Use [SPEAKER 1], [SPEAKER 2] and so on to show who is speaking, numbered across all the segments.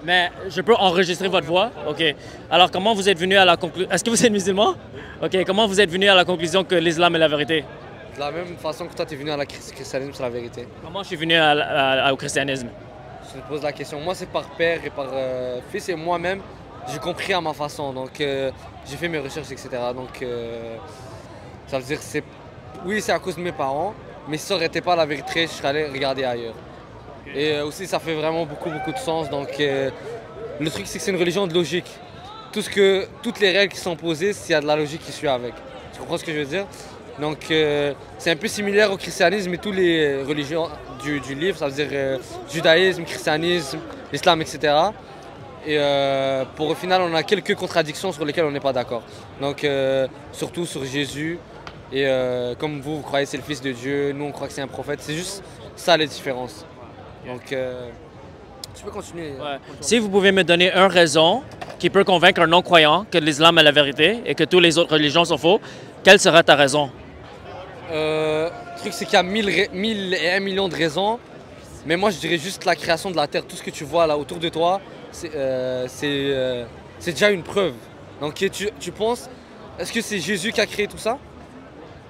[SPEAKER 1] Mais je peux enregistrer votre voix? OK. Alors, comment vous êtes venu à la conclusion... Est-ce que vous êtes musulman? OK. Comment vous êtes venu à la conclusion que l'islam est la vérité?
[SPEAKER 2] De la même façon que toi, tu es venu à la christianisme, c'est la vérité.
[SPEAKER 1] Comment je suis venu au christianisme?
[SPEAKER 2] Je te pose la question. Moi, c'est par père et par fils, et moi-même, j'ai compris à ma façon. Donc, j'ai fait mes recherches, etc. Donc, ça veut dire que c'est... Oui, c'est à cause de mes parents, mais si ça n'aurait été pas la vérité, je serais allé regarder ailleurs. Et aussi, ça fait vraiment beaucoup de sens. Donc, le truc, c'est que c'est une religion de logique. Toutes les règles qui sont posées, s'il y a de la logique qui suit avec. Tu comprends ce que je veux dire? Donc, c'est un peu similaire au christianisme et toutes les religions du livre, ça veut dire judaïsme, christianisme, l'islam, etc. Et au final, on a quelques contradictions sur lesquelles on n'est pas d'accord. Donc, surtout sur Jésus. Et comme vous croyez que c'est le Fils de Dieu, nous on croit que c'est un prophète. C'est juste ça les différences. Donc, tu peux continuer.
[SPEAKER 1] Ouais. Si vous pouvez me donner une raison qui peut convaincre un non-croyant que l'islam est la vérité et que toutes les autres religions sont faux, quelle serait ta raison?
[SPEAKER 2] Le truc, c'est qu'il y a 1001 millions de raisons. Mais moi, je dirais juste la création de la Terre. Tout ce que tu vois là autour de toi, c'est déjà une preuve. Donc, tu penses, est-ce que c'est Jésus qui a créé tout ça?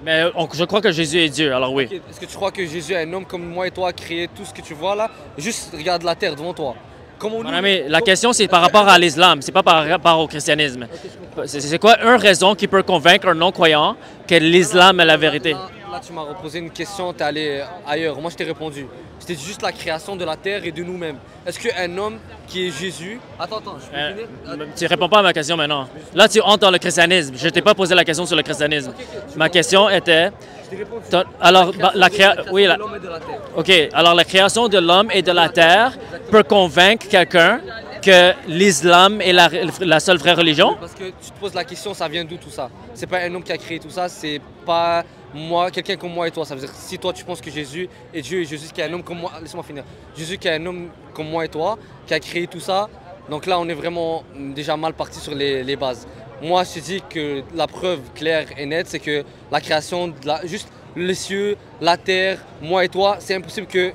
[SPEAKER 1] Mais je crois que Jésus est Dieu, alors oui.
[SPEAKER 2] Okay. Est-ce que tu crois que Jésus, un homme comme moi et toi, a créé tout ce que tu vois là? Juste regarde la terre devant toi.
[SPEAKER 1] Mon ami, la question c'est par rapport à l'islam, c'est pas par rapport au christianisme. C'est quoi une raison qui peut convaincre un non-croyant que l'islam est la vérité?
[SPEAKER 2] Là, tu m'as reposé une question, tu es allé ailleurs. Moi, je t'ai répondu. C'était juste la création de la terre et de nous-mêmes. Est-ce qu'un homme qui est Jésus... Attends, je peux finir?
[SPEAKER 1] Tu réponds pas à ma question maintenant. Là, tu entres dans le christianisme. Je t'ai pas posé la question sur le christianisme. Ma question était... Alors, oui, OK. Alors, la création de l'homme et de la terre peut convaincre quelqu'un que l'islam est la seule vraie religion?
[SPEAKER 2] Parce que tu te poses la question, ça vient d'où tout ça? C'est pas un homme qui a créé tout ça, c'est pas moi, quelqu'un comme moi et toi. Ça veut dire si toi tu penses que Jésus est Dieu et Jésus qui est un homme comme moi, laisse-moi finir. Jésus qui est un homme comme moi et toi, qui a créé tout ça, donc là on est vraiment déjà mal parti sur les bases. Moi je te dis que la preuve claire et nette, c'est que la création, juste les cieux, la terre, moi et toi, c'est impossible que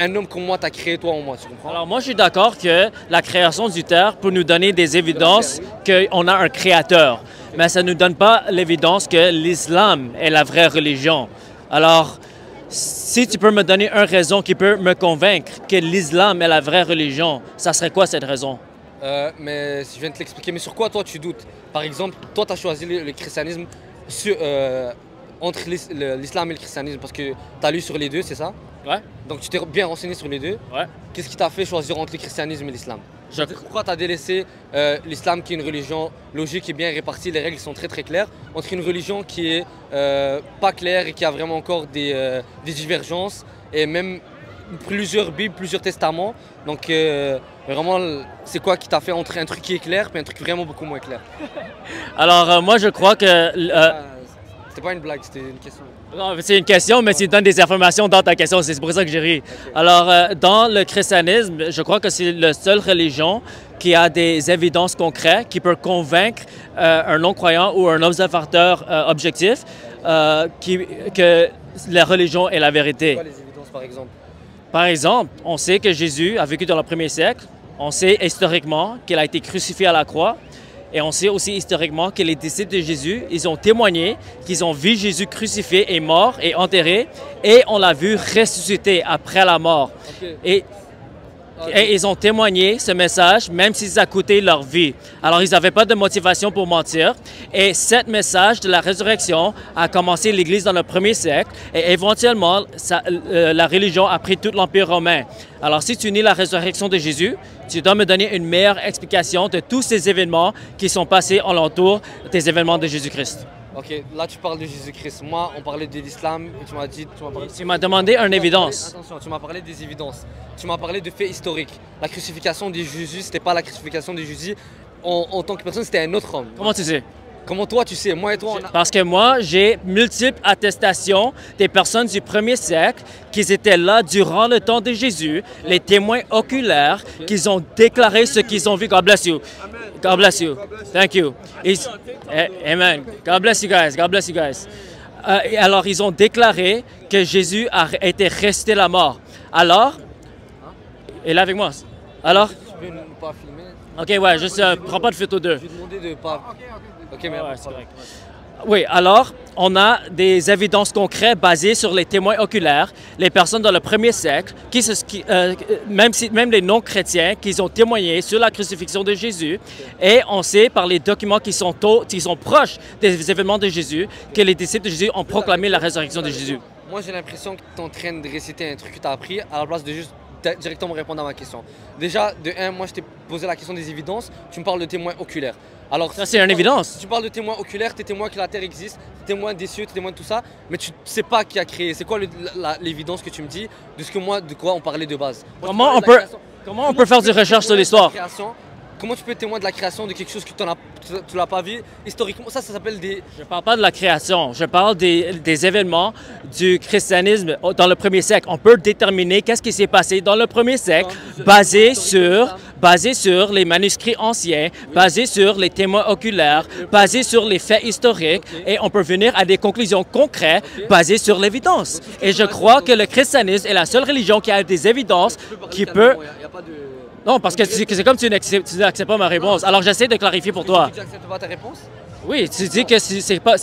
[SPEAKER 2] un homme comme moi t'a créé toi ou moi, tu comprends?
[SPEAKER 1] Alors moi je suis d'accord que la création du terre peut nous donner des évidences qu'on a un créateur. Mais ça ne nous donne pas l'évidence que l'islam est la vraie religion. Alors, si tu peux me donner une raison qui peut me convaincre que l'islam est la vraie religion, ça serait quoi cette raison?
[SPEAKER 2] Mais je viens de te l'expliquer. Mais sur quoi toi tu doutes? Par exemple, toi tu as choisi le christianisme entre l'islam et le christianisme parce que tu as lu sur les deux, c'est ça?
[SPEAKER 1] Ouais.
[SPEAKER 2] Donc tu t'es bien renseigné sur les deux?
[SPEAKER 1] Ouais.
[SPEAKER 2] Qu'est-ce qui t'a fait choisir entre le christianisme et l'islam? Pourquoi tu as délaissé l'islam qui est une religion logique et bien répartie, les règles sont très claires, entre une religion qui est pas claire et qui a vraiment encore des divergences et même plusieurs bibles, plusieurs testaments. Donc vraiment, c'est quoi qui t'a fait entre un truc qui est clair et un truc vraiment beaucoup moins clair?
[SPEAKER 1] Alors moi je crois que...
[SPEAKER 2] C'était pas une blague, c'était une question.
[SPEAKER 1] Non, c'est une question, mais tu donnes des informations dans ta question, c'est pour ça que j'ai ri. Okay. Alors, dans le christianisme, je crois que c'est la seule religion qui a des évidences concrètes, qui peut convaincre un non-croyant ou un observateur objectif que la religion est la vérité.
[SPEAKER 2] C'est quoi les évidences, par exemple?
[SPEAKER 1] Par exemple, on sait que Jésus a vécu dans le premier siècle. On sait historiquement qu'il a été crucifié à la croix. Et on sait aussi historiquement que les disciples de Jésus, ils ont témoigné qu'ils ont vu Jésus crucifié et mort et enterré, et on l'a vu ressusciter après la mort. Okay. Et ils ont témoigné ce message, même si ça a coûté leur vie. Alors, ils n'avaient pas de motivation pour mentir. Et ce message de la résurrection a commencé l'Église dans le premier siècle. Et éventuellement, la religion a pris tout l'Empire romain. Alors, si tu nies la résurrection de Jésus, tu dois me donner une meilleure explication de tous ces événements qui sont passés alentour des événements de Jésus-Christ.
[SPEAKER 2] Ok, là tu parles de Jésus-Christ. Moi, on parlait de l'islam et
[SPEAKER 1] tu m'as demandé une évidence.
[SPEAKER 2] Attention, tu m'as parlé des évidences. Tu m'as parlé de faits historiques. La crucifixion de Jésus, c'était pas la crucifixion de Jésus en tant que personne, c'était un autre homme.
[SPEAKER 1] Comment tu sais?
[SPEAKER 2] Comment toi tu sais? Moi et toi,
[SPEAKER 1] Parce que moi, j'ai multiples attestations des personnes du premier siècle qui étaient là durant le temps de Jésus, les témoins oculaires, qui ont déclaré ce qu'ils ont vu. God bless you. God bless you. Thank you. Amen. God bless you guys. God bless you guys. Alors, ils ont déclaré que Jésus était resté la mort. Alors, et là avec moi. Alors?
[SPEAKER 2] Tu peux ne pas filmer.
[SPEAKER 1] OK, ouais, juste prends pas de photo d'eux.
[SPEAKER 2] Je vais demander de pas. Ok, mais
[SPEAKER 1] Ouais, c'est correct. Oui, alors, on a des évidences concrètes basées sur les témoins oculaires, les personnes dans le premier siècle, même les non-chrétiens, qui ont témoigné sur la crucifixion de Jésus. Et on sait par les documents qui sont proches des événements de Jésus que les disciples de Jésus ont proclamé la résurrection de Jésus.
[SPEAKER 2] Moi, j'ai l'impression que tu es en train de réciter un truc que tu as appris à la place de juste directement répondre à ma question. Déjà, de un, moi, je t'ai posé la question des évidences. Tu me parles de témoins oculaires. Alors,
[SPEAKER 1] ça, c'est une évidence.
[SPEAKER 2] Si tu parles de témoins oculaires, tu es témoin que la Terre existe, tu es témoin des cieux, tu es témoin de tout ça, mais tu ne sais pas qui a créé. C'est quoi l'évidence que tu me dis de quoi on parlait de base?
[SPEAKER 1] Comment on peut faire des recherches sur l'histoire?
[SPEAKER 2] Comment tu peux être témoin de la création de quelque chose que tu l'as pas vu historiquement? Ça s'appelle des...
[SPEAKER 1] Je ne parle pas de la création, je parle des événements du christianisme dans le premier siècle. On peut déterminer qu'est-ce qui s'est passé dans le premier siècle basé sur les manuscrits anciens, basé sur les témoins oculaires, basé sur les faits historiques, et on peut venir à des conclusions concrètes basées sur l'évidence. Et je crois que le christianisme est la seule religion qui a des évidences qui peut... Non, parce que c'est comme tu n'acceptes pas ma réponse. Alors j'essaie de clarifier pour toi.
[SPEAKER 2] Tu n'acceptes pas ta réponse?
[SPEAKER 1] Oui, tu dis que c'est pas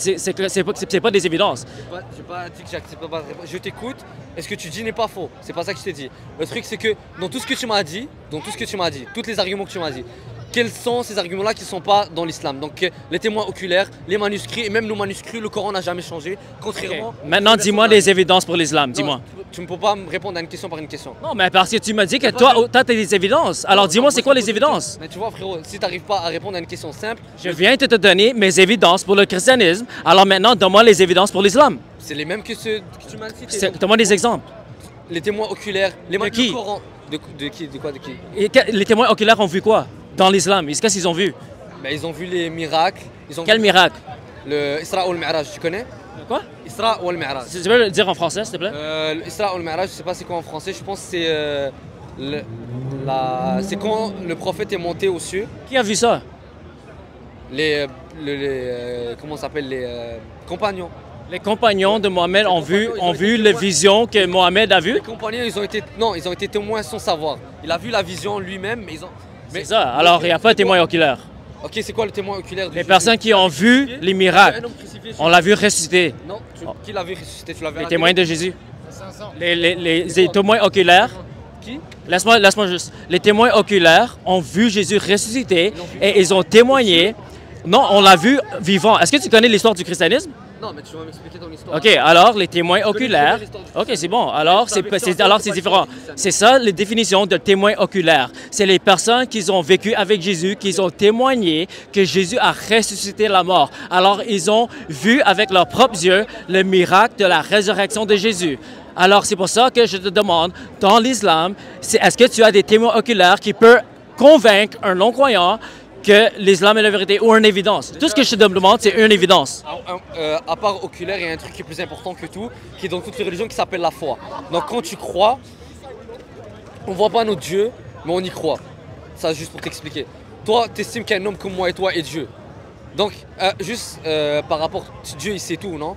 [SPEAKER 1] des évidences.
[SPEAKER 2] Je n'ai pas dit que j'accepte pas ta réponse. Je t'écoute. Et ce que tu dis n'est pas faux. C'est pas ça que je t'ai dit. Le truc, c'est que dans tout ce que tu m'as dit, tous les arguments que tu m'as dit, quels sont ces arguments-là qui ne sont pas dans l'islam? Donc les témoins oculaires, les manuscrits, et même nos manuscrits, le Coran n'a jamais changé, contrairement...
[SPEAKER 1] Okay. Maintenant, dis-moi des évidences pour l'islam, dis-moi.
[SPEAKER 2] Tu ne peux pas me répondre à une question par une question.
[SPEAKER 1] Non, mais parce que tu m'as dit que toi, tu as des évidences. Alors dis-moi, c'est quoi les évidences?
[SPEAKER 2] Mais tu vois, frérot, si tu n'arrives pas à répondre à une question simple...
[SPEAKER 1] Je viens de te donner mes évidences pour le christianisme, alors maintenant, donne-moi les évidences pour l'islam.
[SPEAKER 2] C'est les mêmes que ceux que tu m'as cités.
[SPEAKER 1] Donne-moi des exemples.
[SPEAKER 2] Les témoins oculaires, les
[SPEAKER 1] manuscrits.
[SPEAKER 2] Le Coran... De qui? De quoi? De qui?
[SPEAKER 1] Et les témoins oculaires ont vu quoi dans l'islam? Qu'est-ce qu'ils ont vu?
[SPEAKER 2] Ben, ils ont vu les miracles.
[SPEAKER 1] Quel miracle?
[SPEAKER 2] Le Isra ou le Mi'raj, tu connais?
[SPEAKER 1] Quoi?
[SPEAKER 2] Isra ou le Mi'raj.
[SPEAKER 1] Tu peux le dire en français, s'il te plaît?
[SPEAKER 2] Isra ou le Mi'raj, je sais pas c'est quoi en français. Je pense que c'est c'est quand le prophète est monté aux cieux.
[SPEAKER 1] Qui a vu ça?
[SPEAKER 2] Comment ça s'appelle? Les compagnons.
[SPEAKER 1] Les compagnons de Mohamed ont vu la vision que Mohamed a vue?
[SPEAKER 2] Les compagnons, ils ont été témoins sans savoir. Il a vu la vision lui-même, mais ils ont...
[SPEAKER 1] C'est ça, alors il n'y a pas de témoin oculaire.
[SPEAKER 2] Ok, c'est quoi le témoin oculaire?
[SPEAKER 1] Les personnes qui ont vu les miracles. On l'a vu ressusciter.
[SPEAKER 2] Non, qui l'a vu ressusciter? Tu l'avais
[SPEAKER 1] les témoins de Jésus. Les témoins oculaires.
[SPEAKER 2] Qui?
[SPEAKER 1] Laisse-moi juste. Les témoins oculaires ont vu Jésus ressusciter et ils ont témoigné. Non, on l'a vu vivant. Est-ce que tu connais l'histoire du christianisme?
[SPEAKER 2] Non, mais tu vas m'expliquer ton histoire.
[SPEAKER 1] OK, alors les témoins oculaires. OK, c'est bon. Alors, c'est différent. C'est ça, les définitions de témoins oculaires. C'est les personnes qui ont vécu avec Jésus, qui ont témoigné que Jésus a ressuscité la mort. Alors, ils ont vu avec leurs propres yeux le miracle de la résurrection de Jésus. Alors, c'est pour ça que je te demande, dans l'islam, est-ce que tu as des témoins oculaires qui peuvent convaincre un non-croyant que l'islam est la vérité ou une évidence? Tout ce que je te demande, c'est une évidence.
[SPEAKER 2] À part oculaire, il y a un truc qui est plus important que tout, qui est dans toutes les religions, qui s'appelle la foi. Donc quand tu crois, on ne voit pas notre Dieu, mais on y croit. Ça, juste pour t'expliquer. Toi, tu estimes qu'un homme comme moi et toi est Dieu. Donc, juste par rapport, Dieu, il sait tout, non?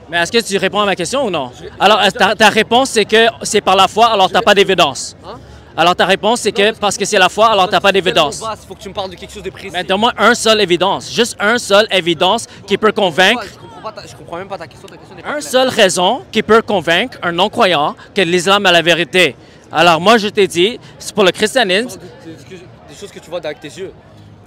[SPEAKER 1] Mais est-ce que tu réponds à ma question ou non? Alors, ta réponse, c'est que c'est par la foi, alors tu n'as pas d'évidence.
[SPEAKER 2] Hein?
[SPEAKER 1] Alors ta réponse, c'est que parce que c'est la foi, alors tu n'as pas d'évidence.
[SPEAKER 2] Il faut que tu me parles de quelque chose de précis.
[SPEAKER 1] Mais donne-moi un seul évidence, juste un seul évidence qui peut convaincre.
[SPEAKER 2] Je comprends même pas ta question.
[SPEAKER 1] Un seul raison qui peut convaincre un non-croyant que l'islam est la vérité. Alors moi, je t'ai dit, c'est pour le christianisme.
[SPEAKER 2] Des choses que tu vois avec tes yeux.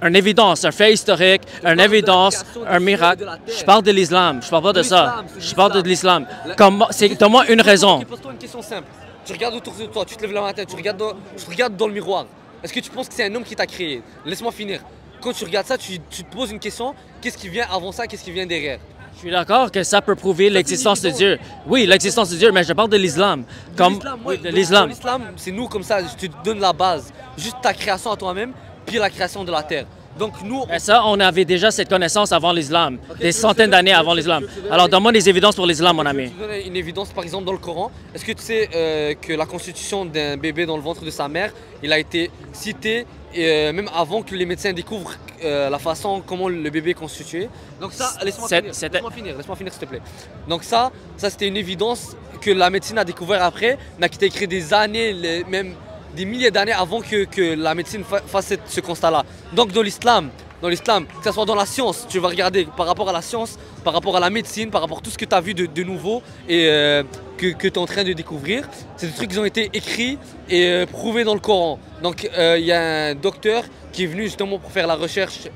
[SPEAKER 1] Une évidence, un fait historique, une évidence, un miracle. Je parle de l'islam, je parle pas de ça. Je parle de l'islam. Donne-moi une raison.
[SPEAKER 2] Pose-toi une question simple. Tu regardes autour de toi, tu te lèves la matin, tu te regardes dans le miroir. Est-ce que tu penses que c'est un homme qui t'a créé? Laisse-moi finir. Quand tu regardes ça, tu te poses une question. Qu'est-ce qui vient avant ça? Qu'est-ce qui vient derrière?
[SPEAKER 1] Je suis d'accord que ça peut prouver l'existence de Dieu. Oui, l'existence de Dieu, mais je parle de l'islam.
[SPEAKER 2] De l'islam. L'islam, c'est nous comme ça, je te donne la base. Juste ta création à toi-même, puis la création de la terre. Donc nous...
[SPEAKER 1] Mais ça, on avait déjà cette connaissance avant l'islam, des centaines d'années avant l'islam. Alors donne-moi des évidences pour l'islam, mon ami.
[SPEAKER 2] Je te donne une évidence, par exemple, dans le Coran. Est-ce que tu sais que la constitution d'un bébé dans le ventre de sa mère, il a été cité même avant que les médecins découvrent la façon comment le bébé est constitué. Donc ça, laisse-moi finir, s'il te plaît. Donc ça c'était une évidence que la médecine a découvert après, mais qui a été écrit des années, même des milliers d'années avant que la médecine fasse ce constat-là. Donc dans l'islam, que ce soit dans la science, tu vas regarder par rapport à la science, par rapport à la médecine, par rapport à tout ce que tu as vu de nouveau et que tu es en train de découvrir. C'est des trucs qui ont été écrits et prouvés dans le Coran. Donc il y a un docteur qui est venu justement pour faire la recherche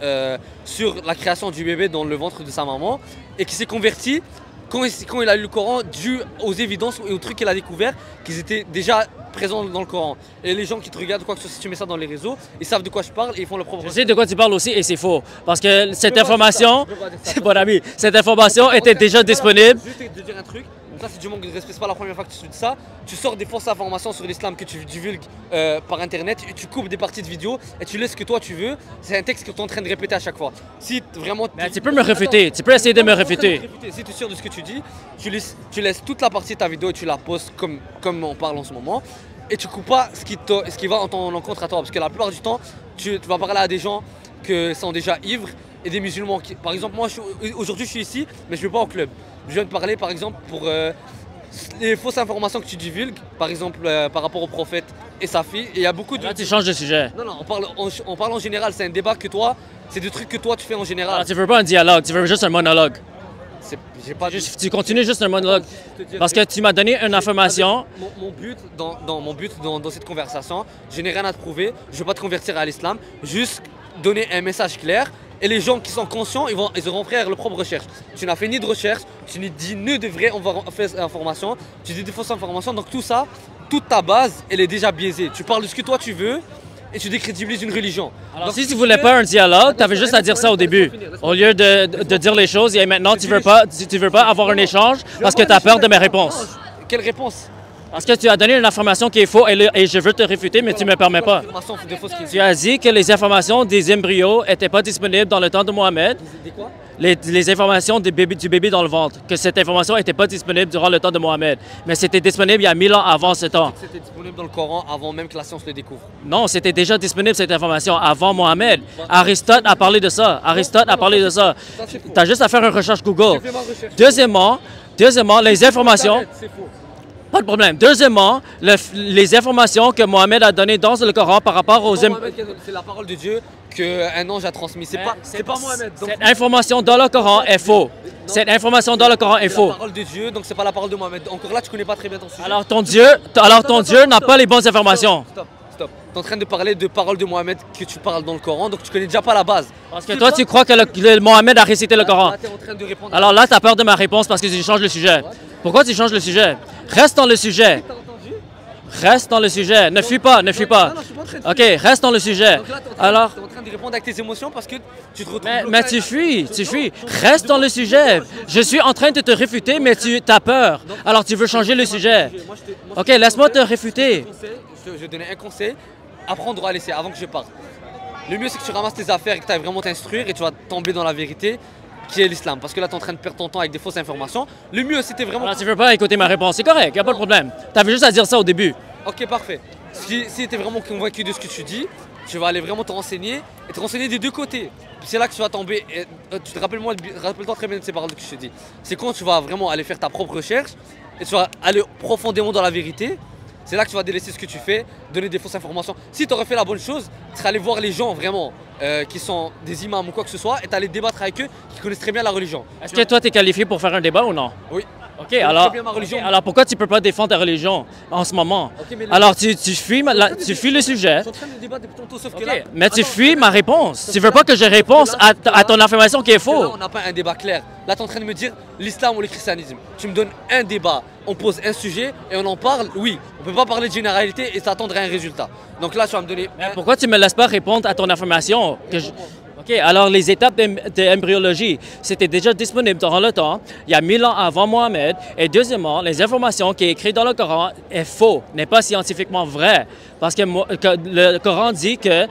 [SPEAKER 2] sur la création du bébé dans le ventre de sa maman et qui s'est converti quand il a lu le Coran dû aux évidences et aux trucs qu'il a découvert qu'ils étaient déjà présents dans le Coran. Et les gens qui te regardent, quoi que ce soit, si tu mets ça dans les réseaux, ils savent de quoi je parle et ils font leur propre
[SPEAKER 1] Je
[SPEAKER 2] recherche.
[SPEAKER 1] sais de quoi tu parles aussi et c'est faux. Parce que cette information, c'est mon ami, cette information était déjà disponible.
[SPEAKER 2] Juste te dire un truc, ça c'est du manque de respect, c'est pas la première fois que tu dis ça. Tu sors des fausses informations sur l'islam que tu divulgues par internet, tu coupes des parties de vidéos et tu laisses ce que toi tu veux. C'est un texte que tu es en train de répéter à chaque fois. Si vraiment.
[SPEAKER 1] Mais tu peux me réfuter, tu peux essayer de me réfuter.
[SPEAKER 2] Si tu es sûr de ce que tu dis, tu laisses toute la partie de ta vidéo et tu la postes comme on parle en ce moment. Et tu coupes pas ce qui va en ton encontre à toi. Parce que la plupart du temps, tu vas parler à des gens qui sont déjà ivres et des musulmans. Par exemple, moi aujourd'hui je suis ici, mais je ne vais pas au club. Je viens de parler par exemple pour les fausses informations que tu divulgues, par exemple par rapport au prophète et sa fille. Et il y a beaucoup de.
[SPEAKER 1] Là, tu changes de sujet.
[SPEAKER 2] Non, on parle en général. C'est un débat que toi, c'est des trucs que toi tu fais en général.
[SPEAKER 1] Alors, tu veux pas un dialogue, tu veux juste un monologue. Tu continues juste un monologue. Parce que tu m'as donné une information.
[SPEAKER 2] Mon but dans cette conversation, je n'ai rien à te prouver. Je ne veux pas te convertir à l'islam. Juste donner un message clair. Et les gens qui sont conscients, ils auront faire leur propre recherche. Tu n'as fait ni de recherche, tu n'as dit ni de vraies informations, tu dis des fausses informations. Donc tout ça, toute ta base, elle est déjà biaisée. Tu parles de ce que toi tu veux et tu décrédibilises une religion.
[SPEAKER 1] Alors donc, si tu voulais pas un dialogue, tu avais juste à dire ça au début. Au lieu de dire les choses, et maintenant tu veux pas avoir un échange parce que tu as peur de mes réponses.
[SPEAKER 2] Quelle réponse?
[SPEAKER 1] Parce que tu as donné une information qui est fausse et je veux te réfuter, mais tu ne me permets pas. Tu as dit que les informations des embryos n'étaient pas disponibles dans le temps de Mohamed.
[SPEAKER 2] Des quoi?
[SPEAKER 1] Les informations du bébé dans le ventre, que cette information n'était pas disponible durant le temps de Mohamed. Mais c'était disponible il y a 1000 ans avant ce temps.
[SPEAKER 2] C'était disponible dans le Coran avant même que la science le découvre.
[SPEAKER 1] Non, c'était déjà disponible cette information avant Mohamed. Aristote a parlé de ça. Tu as juste à faire une recherche Google. Deuxièmement, les informations.
[SPEAKER 2] C'est faux.
[SPEAKER 1] Pas de problème. Deuxièmement, les informations que Mohamed a données dans le Coran par rapport aux...
[SPEAKER 2] C'est la parole de Dieu qu'un ange a transmis. C'est pas Mohamed. Donc...
[SPEAKER 1] Cette information dans le Coran est faux. Cette information dans le Coran est faux.
[SPEAKER 2] C'est la parole de Dieu, donc c'est pas la parole de Mohamed. Encore là, tu connais pas très bien ton sujet.
[SPEAKER 1] Alors ton Dieu n'a pas les bonnes informations.
[SPEAKER 2] Stop. Tu es en train de parler de paroles de Mohamed que tu parles dans le Coran, donc tu connais déjà pas la base.
[SPEAKER 1] Parce que toi, tu crois que Mohamed a récité le Coran.
[SPEAKER 2] Là, tu es en train de répondre.
[SPEAKER 1] Alors là, tu as peur de ma réponse parce que tu changes le sujet. Pourquoi tu changes le sujet? Reste dans le sujet. Reste dans le sujet. Ne fuis pas.
[SPEAKER 2] Non, je suis pas en train de fuir.
[SPEAKER 1] Ok, reste dans le sujet.
[SPEAKER 2] Donc là,
[SPEAKER 1] Alors.
[SPEAKER 2] Tu es en train de répondre avec tes émotions parce que tu te retrouves.
[SPEAKER 1] Mais tu fuis. Reste dans le sujet. Je suis en train de te réfuter, mais tu as peur. Alors tu veux changer le sujet. Ok, laisse-moi te réfuter.
[SPEAKER 2] Je vais donner un conseil. Apprendre à laisser avant que je parte. Le mieux, c'est que tu ramasses tes affaires et que tu ailles vraiment t'instruire et tu vas tomber dans la vérité qui est l'islam. Parce que là, tu es en train de perdre ton temps avec des fausses informations. Le mieux, c'était vraiment.
[SPEAKER 1] Alors, tu veux pas écouter ma réponse, c'est correct, il n'y a pas de problème. Tu avais juste à dire ça au début.
[SPEAKER 2] Ok, parfait. Si tu es vraiment convaincu de ce que tu dis, tu vas aller vraiment te renseigner et te renseigner des deux côtés. C'est là que tu vas tomber. Rappelle-toi très bien de ces paroles que je te dis. C'est quand tu vas vraiment aller faire ta propre recherche et tu vas aller profondément dans la vérité. C'est là que tu vas délaisser ce que tu fais, donner des fausses informations. Si tu aurais fait la bonne chose, tu serais allé voir les gens vraiment qui sont des imams ou quoi que ce soit et tu allé débattre avec eux qui connaissent très bien la religion.
[SPEAKER 1] Est-ce que toi, tu es qualifié pour faire un débat ou non?
[SPEAKER 2] Oui.
[SPEAKER 1] Ok, alors pourquoi tu peux pas défendre ta religion en ce moment? Alors tu fuis le sujet.
[SPEAKER 2] Je suis en train de débattre depuis tantôt, sauf que
[SPEAKER 1] Ok,
[SPEAKER 2] là.
[SPEAKER 1] mais tu fuis ma réponse. Tu veux pas que je réponse à ton affirmation qui est
[SPEAKER 2] Là,
[SPEAKER 1] faux.
[SPEAKER 2] on n'a pas un débat clair. Là, tu es en train de me dire l'islam ou le christianisme. Tu me donnes un débat, on pose un sujet et on en parle. Oui, on peut pas parler de généralité et s'attendre à un résultat. Donc là, tu vas me donner.
[SPEAKER 1] Mais pourquoi tu me laisses pas répondre à ton affirmation? Ok, alors les étapes d'embryologie, c'était déjà disponible durant le temps, il y a 1000 ans avant Mohamed. Et deuxièmement, les informations qui est écrites dans le Coran est faux, n'est pas scientifiquement vrai. Parce que le Coran dit que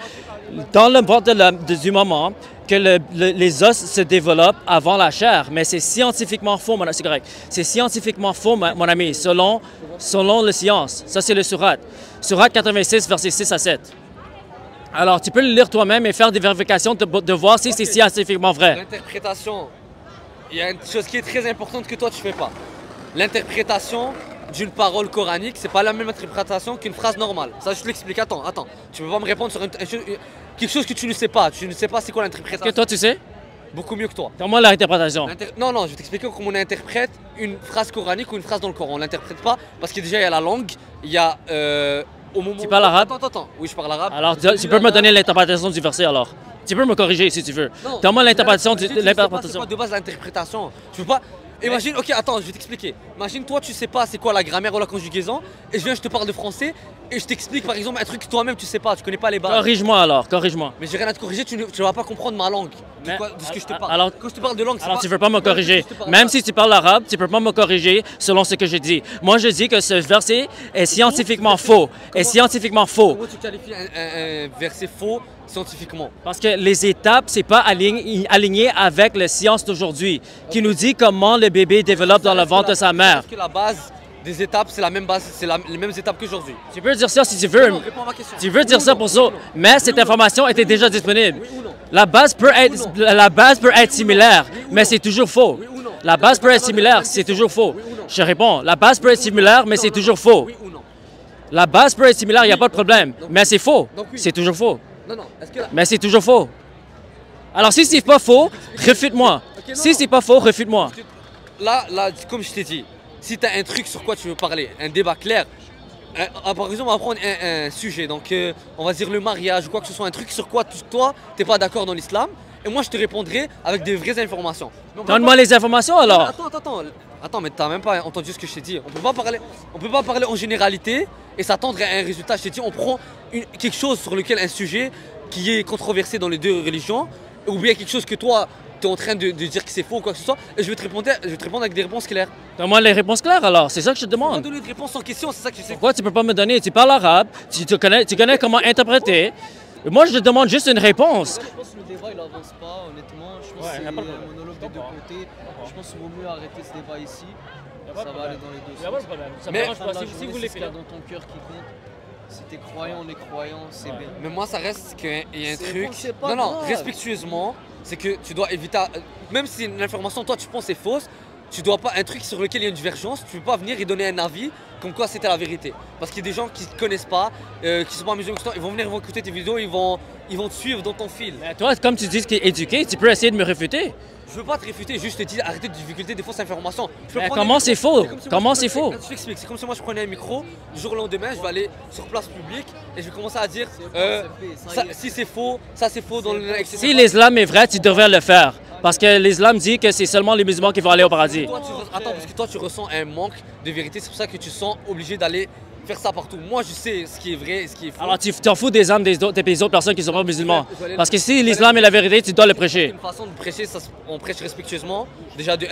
[SPEAKER 1] dans le ventre du maman, que les os se développent avant la chair. Mais c'est scientifiquement faux, c'est correct. C'est scientifiquement faux, mon ami, selon la science. Ça, c'est le Surat. Surat 86, versets 6 à 7. Alors, tu peux le lire toi-même et faire des vérifications de voir si c'est scientifiquement vrai.
[SPEAKER 2] L'interprétation, il y a une chose qui est très importante que toi tu fais pas. L'interprétation d'une parole coranique, c'est pas la même interprétation qu'une phrase normale. Ça, je te l'explique. Attends. Tu peux pas me répondre sur quelque chose que tu ne sais pas. Tu ne sais pas c'est quoi l'interprétation.
[SPEAKER 1] Est-ce que toi, tu sais?
[SPEAKER 2] Beaucoup mieux que toi.
[SPEAKER 1] Donne-moi l'interprétation.
[SPEAKER 2] Non, je vais t'expliquer comment on interprète une phrase coranique ou une phrase dans le Coran. On l'interprète pas parce que déjà il y a la langue, il y a au moment.
[SPEAKER 1] Tu parles arabe?
[SPEAKER 2] Attends. Oui, je parle arabe.
[SPEAKER 1] Alors, tu peux me donner l'interprétation du verset alors? Tu peux me corriger si tu veux. Donne-moi l'interprétation du.
[SPEAKER 2] C'est pas de base l'interprétation. Tu peux pas. Imagine, ok, attends, je vais t'expliquer. Imagine, toi, tu sais pas c'est quoi la grammaire ou la conjugaison, et je te parle de français, et je t'explique par exemple un truc que toi-même tu sais pas, tu connais pas les bases.
[SPEAKER 1] Corrige-moi alors, corrige-moi.
[SPEAKER 2] Mais j'ai rien à te corriger, tu ne vas pas comprendre ma langue. De ce que je te parle.
[SPEAKER 1] Alors,
[SPEAKER 2] quand je te parle de langue,
[SPEAKER 1] tu veux pas me corriger. Même si tu parles arabe, tu peux pas me corriger selon ce que je dis. Moi, je dis que ce verset est scientifiquement faux. Est scientifiquement faux.
[SPEAKER 2] Comment tu qualifies un verset faux scientifiquement?
[SPEAKER 1] Parce que les étapes, c'est pas aligné avec la science d'aujourd'hui, qui nous dit comment le bébé développe dans le ventre de sa mère.
[SPEAKER 2] Parce que la base des étapes, c'est la même base, c'est les mêmes étapes qu'aujourd'hui.
[SPEAKER 1] Tu peux dire ça si tu veux.
[SPEAKER 2] Non, réponds à ma question.
[SPEAKER 1] Tu veux dire ça pour ça, mais cette information était déjà disponible.
[SPEAKER 2] Oui ou non?
[SPEAKER 1] La base peut être similaire, mais c'est toujours faux.
[SPEAKER 2] Oui ou non?
[SPEAKER 1] La base peut être similaire, c'est toujours faux. Je réponds, la base peut être similaire, mais c'est toujours faux.
[SPEAKER 2] Oui ou non?
[SPEAKER 1] La base peut être similaire, il n'y a pas de problème, mais c'est faux. C'est toujours faux.
[SPEAKER 2] Non, est-ce que
[SPEAKER 1] Mais c'est toujours faux. Alors si c'est pas faux, refute-moi. Si c'est pas faux, refute-moi.
[SPEAKER 2] Là, comme je t'ai dit, si tu as un truc sur quoi tu veux parler, un débat clair, par exemple, on va prendre un sujet, donc on va dire le mariage ou quoi que ce soit, un truc sur quoi toi, t'es pas d'accord dans l'islam, et moi je te répondrai avec des vraies informations.
[SPEAKER 1] Donne-moi les informations alors.
[SPEAKER 2] Attends, mais t'as même pas entendu ce que je t'ai dit. On peut pas parler en généralité et s'attendre à un résultat. Je t'ai dit, on prend quelque chose sur lequel un sujet qui est controversé dans les deux religions, ou bien quelque chose que toi, tu es en train de dire que c'est faux ou quoi que ce soit, et je vais te répondre avec des réponses claires.
[SPEAKER 1] Donne-moi les réponses claires alors, c'est ça que je te
[SPEAKER 2] Je vais
[SPEAKER 1] demande.
[SPEAKER 2] te donner des réponses en question, c'est ça que je sais.
[SPEAKER 1] Pourquoi tu peux pas me donner? Tu parles arabe, tu connais comment interpréter. Moi, je te demande juste une réponse.
[SPEAKER 3] Je pense que le débat il avance pas, honnêtement. Je pense que c'est un monologue des deux côtés. Je pense qu'il vaut mieux arrêter ce débat ici. Ça va aller dans les deux sens.
[SPEAKER 1] Mais
[SPEAKER 3] Si vous voulez, c'est ce qu'il y a dans ton cœur qui compte. Si t'es croyant, on est croyant, c'est bien.
[SPEAKER 2] Mais moi, ça reste qu'il y a un truc.
[SPEAKER 3] Bon, pas
[SPEAKER 2] Non,
[SPEAKER 3] grave.
[SPEAKER 2] respectueusement, c'est que tu dois éviter. Même si une information, toi, tu penses est fausse, tu dois pas. Un truc sur lequel il y a une divergence, tu peux pas venir et donner un avis comme quoi c'était la vérité. Parce qu'il y a des gens qui ne connaissent pas, qui sont pas musulmans, ils vont venir, ils vont écouter tes vidéos, ils vont te suivre dans ton fil.
[SPEAKER 1] Mais toi, comme tu dis que tu es éduqué, tu peux essayer de me réfuter.
[SPEAKER 2] Je veux pas te réfuter, juste te dire arrêtez de divulguer des fausses informations.
[SPEAKER 1] Mais comment c'est faux? Comment c'est faux?
[SPEAKER 2] Je t'explique, c'est comme si moi je prenais un micro, du jour au lendemain, je vais aller sur place publique et je vais commencer à dire si c'est faux, ça c'est faux dans le. etc.
[SPEAKER 1] Si l'islam est vrai, tu devrais le faire. Parce que l'islam dit que c'est seulement les musulmans qui vont aller au paradis.
[SPEAKER 2] Attends, parce que toi tu ressens un manque de vérité, c'est pour ça que tu sens obligé d'aller faire ça partout. Moi je sais ce qui est vrai et ce qui est faux.
[SPEAKER 1] Alors tu t'en fous des âmes des autres personnes qui ne sont pas musulmans. Parce que si l'islam est la vérité, tu dois le prêcher.
[SPEAKER 2] Une façon de prêcher, on prêche respectueusement, déjà de 1.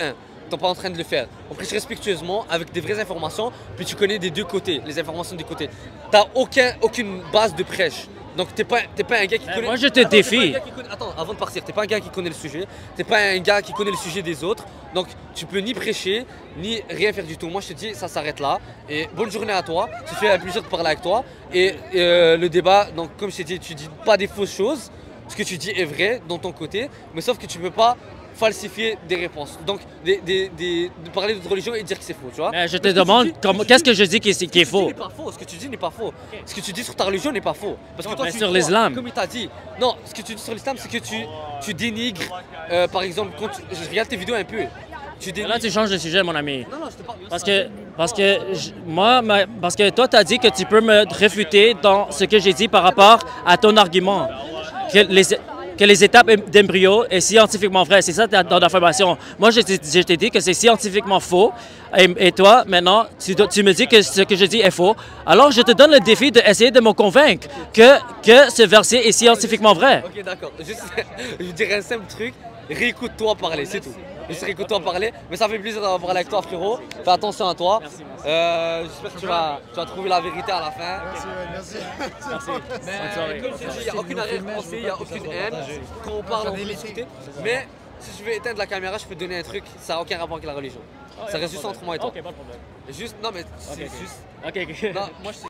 [SPEAKER 2] T'es pas en train de le faire. On prêche respectueusement avec des vraies informations, puis tu connais des deux côtés, les informations du côté. T'as aucune base de prêche. Donc t'es pas un gars qui connaît.
[SPEAKER 1] Moi je te défie.
[SPEAKER 2] Attends, avant de partir, t'es pas un gars qui connaît le sujet, t'es pas un gars qui connaît le sujet des autres. Donc tu peux ni prêcher, ni rien faire du tout. Moi je te dis, ça s'arrête là. Et bonne journée à toi. Ça fait un plaisir de parler avec toi. Et le débat, donc comme je t'ai dit, tu dis pas des fausses choses. Ce que tu dis est vrai dans ton côté, mais sauf que tu peux pas falsifier des réponses. Donc, de parler de religion et dire que c'est faux, tu vois.
[SPEAKER 1] Mais je te demande, qu'est-ce que je dis qui est faux?
[SPEAKER 2] Ce que tu dis n'est pas faux. Ce que tu dis sur ta religion n'est pas faux. Parce que toi,
[SPEAKER 1] mais
[SPEAKER 2] tu
[SPEAKER 1] sur
[SPEAKER 2] crois,
[SPEAKER 1] l'islam.
[SPEAKER 2] comme il t'a dit. Non, ce que tu dis sur l'islam, c'est que tu dénigres, par exemple, quand je regarde tes vidéos un peu. Tu dénigres.
[SPEAKER 1] Là, tu changes de sujet, mon ami.
[SPEAKER 2] Non, je te parle.
[SPEAKER 1] Parce que toi, tu as dit que tu peux me réfuter dans ce que j'ai dit par rapport à ton argument. Que les étapes d'embryo est scientifiquement vrai. C'est ça ton affirmation. Moi, je t'ai dit que c'est scientifiquement faux. Et toi, maintenant, tu me dis que ce que je dis est faux. Alors, je te donne le défi d'essayer de me convaincre que ce verset est scientifiquement vrai.
[SPEAKER 2] Ok, d'accord. Je dirais un simple truc. Réécoute-toi parler, c'est tout. Juste réécoute-toi parler. Mais ça fait plaisir d'avoir parlé avec toi, frérot. Fais attention à toi. J'espère que tu vas trouver la vérité à la fin.
[SPEAKER 3] Merci.
[SPEAKER 2] Mais comme je dis, il n'y a aucune arrière-pensée, il n'y a aucune haine. Quand on parle, on peut discuter. Mais si je veux éteindre la caméra, je peux te donner un truc. Ça n'a aucun rapport avec la religion. Ça reste juste entre moi et toi.
[SPEAKER 1] Ok, pas de problème.
[SPEAKER 2] Juste, non mais c'est juste.
[SPEAKER 1] Ok.
[SPEAKER 2] Non, moi je